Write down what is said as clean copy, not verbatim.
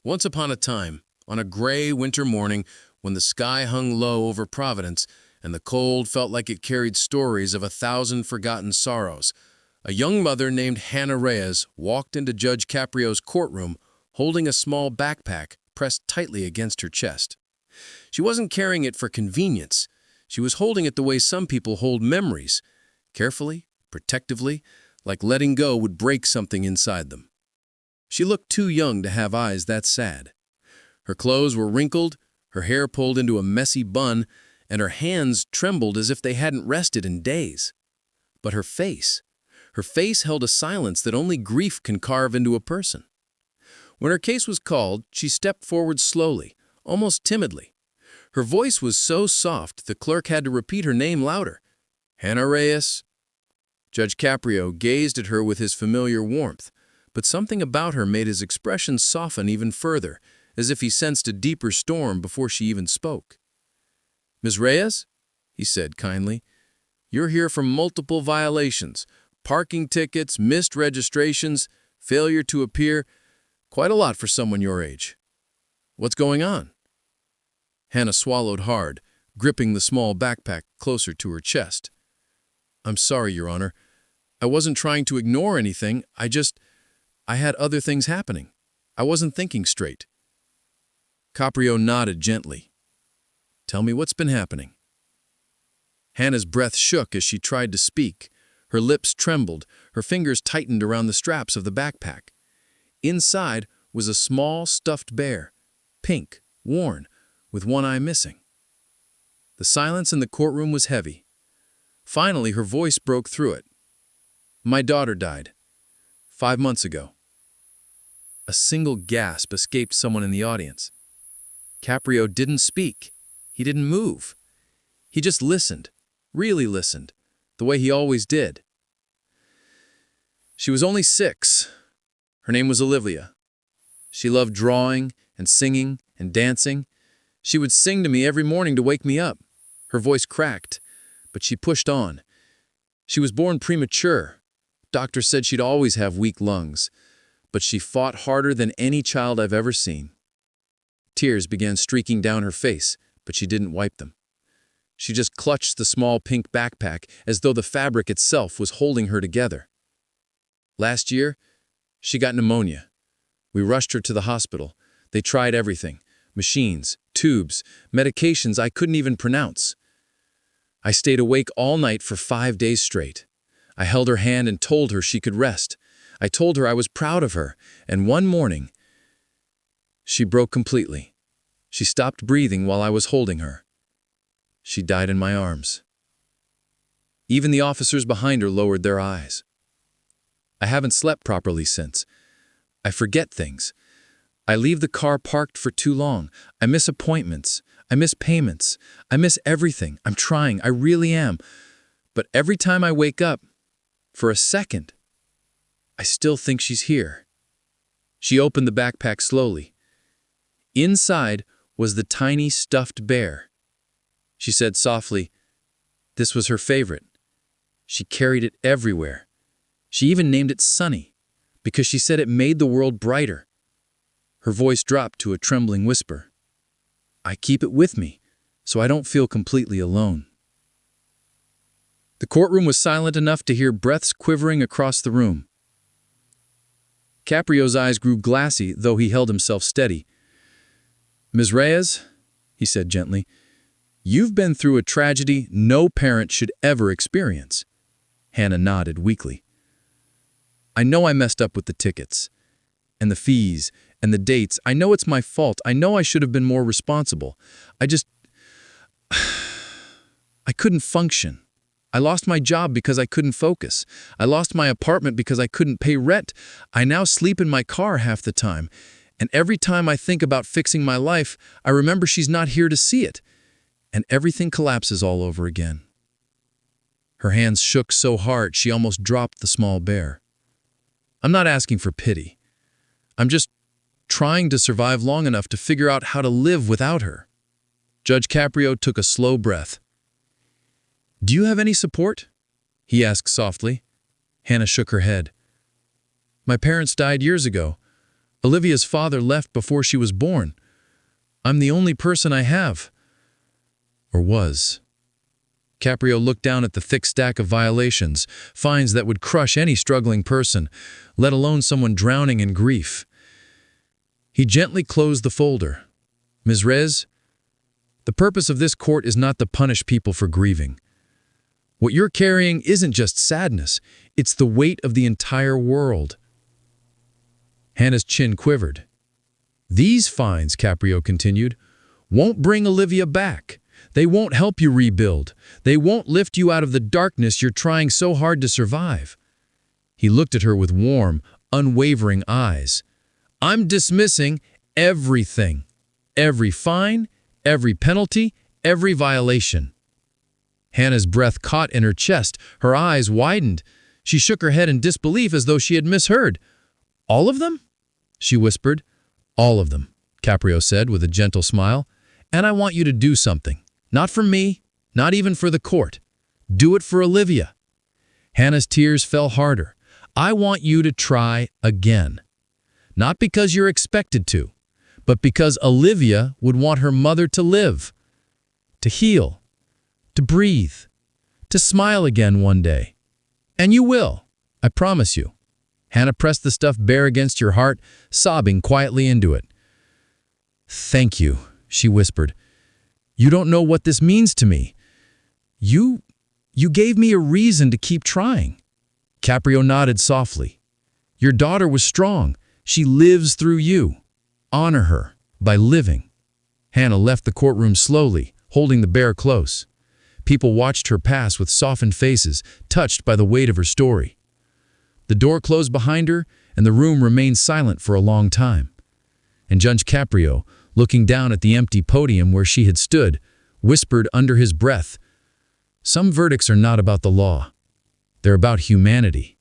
Once upon a time, on a gray winter morning when the sky hung low over Providence and the cold felt like it carried stories of 1,000 forgotten sorrows, a young mother named Hannah Reyes walked into Judge Caprio's courtroom holding a small backpack pressed tightly against her chest. She wasn't carrying it for convenience. She was holding it the way some people hold memories, carefully, protectively, like letting go would break something inside them. She looked too young to have eyes that sad. Her clothes were wrinkled, her hair pulled into a messy bun, and her hands trembled as if they hadn't rested in days. But her face held a silence that only grief can carve into a person. When her case was called, she stepped forward slowly, almost timidly. Her voice was so soft the clerk had to repeat her name louder. "Hannah Reyes." Judge Caprio gazed at her with his familiar warmth, but something about her made his expression soften even further, as if he sensed a deeper storm before she even spoke. "Ms. Reyes," he said kindly, "you're here for multiple violations, parking tickets, missed registrations, failure to appear, quite a lot for someone your age. What's going on?" Hannah swallowed hard, gripping the small backpack closer to her chest. "I'm sorry, Your Honor. I wasn't trying to ignore anything. I had other things happening. I wasn't thinking straight." Caprio nodded gently. "Tell me what's been happening." Hannah's breath shook as she tried to speak. Her lips trembled, her fingers tightened around the straps of the backpack. Inside was a small stuffed bear, pink, worn, with one eye missing. The silence in the courtroom was heavy. Finally, her voice broke through it. "My daughter died 5 months ago." A single gasp escaped someone in the audience. Caprio didn't speak. He didn't move. He just listened, really listened, the way he always did. "She was only 6. Her name was Olivia. She loved drawing and singing and dancing. She would sing to me every morning to wake me up." Her voice cracked, but she pushed on. "She was born premature. Doctor said she'd always have weak lungs, but she fought harder than any child I've ever seen." Tears began streaking down her face, but she didn't wipe them. She just clutched the small pink backpack as though the fabric itself was holding her together. "Last year, she got pneumonia. We rushed her to the hospital. They tried everything: machines, tubes, medications I couldn't even pronounce. I stayed awake all night for 5 days straight. I held her hand and told her she could rest. I told her I was proud of her, and one morning, she broke completely. She stopped breathing while I was holding her. She died in my arms." Even the officers behind her lowered their eyes. "I haven't slept properly since. I forget things. I leave the car parked for too long. I miss appointments. I miss payments. I miss everything. I'm trying. I really am. But every time I wake up, for a second, I still think she's here." She opened the backpack slowly. Inside was the tiny stuffed bear. She said softly, "This was her favorite. She carried it everywhere. She even named it Sunny, because she said it made the world brighter." Her voice dropped to a trembling whisper. "I keep it with me, so I don't feel completely alone." The courtroom was silent enough to hear breaths quivering across the room. Caprio's eyes grew glassy, though he held himself steady. "Ms. Reyes," he said gently, "you've been through a tragedy no parent should ever experience." Hannah nodded weakly. "I know I messed up with the tickets, and the fees, and the dates. I know it's my fault. I know I should have been more responsible. I couldn't function. I lost my job because I couldn't focus. I lost my apartment because I couldn't pay rent. I now sleep in my car half the time. And every time I think about fixing my life, I remember she's not here to see it. And everything collapses all over again." Her hands shook so hard she almost dropped the small bear. "I'm not asking for pity. I'm just trying to survive long enough to figure out how to live without her." Judge Caprio took a slow breath. "Do you have any support?" he asked softly. Hannah shook her head. "My parents died years ago. Olivia's father left before she was born. I'm the only person I have. Or was. Caprio looked down at the thick stack of violations, fines that would crush any struggling person, let alone someone drowning in grief. He gently closed the folder. Ms. Rez, the purpose of this court is not to punish people for grieving. What you're carrying isn't just sadness, it's the weight of the entire world. Hannah's chin quivered. These fines, Caprio continued, won't bring Olivia back. They won't help you rebuild. They won't lift you out of the darkness you're trying so hard to survive. He looked at her with warm, unwavering eyes. I'm dismissing everything. Every fine, every penalty, every violation. Hannah's breath caught in her chest. Her eyes widened. She shook her head in disbelief as though she had misheard. All of them? She whispered. All of them, Caprio said with a gentle smile. And I want you to do something. Not for me, not even for the court. Do it for Olivia. Hannah's tears fell harder. I want you to try again. Not because you're expected to, but because Olivia would want her mother to live, to heal, to breathe, to smile again one day. And you will, I promise you. Hannah pressed the stuff bare against your heart, sobbing quietly into it. Thank you, she whispered. You don't know what this means to me. You gave me a reason to keep trying. Caprio nodded softly. Your daughter was strong. She lives through you. Honor her by living. Hannah left the courtroom slowly, holding the bear close. People watched her pass with softened faces, touched by the weight of her story. The door closed behind her, and the room remained silent for a long time. And Judge Caprio, looking down at the empty podium where she had stood, whispered under his breath, Some verdicts are not about the law. They're about humanity.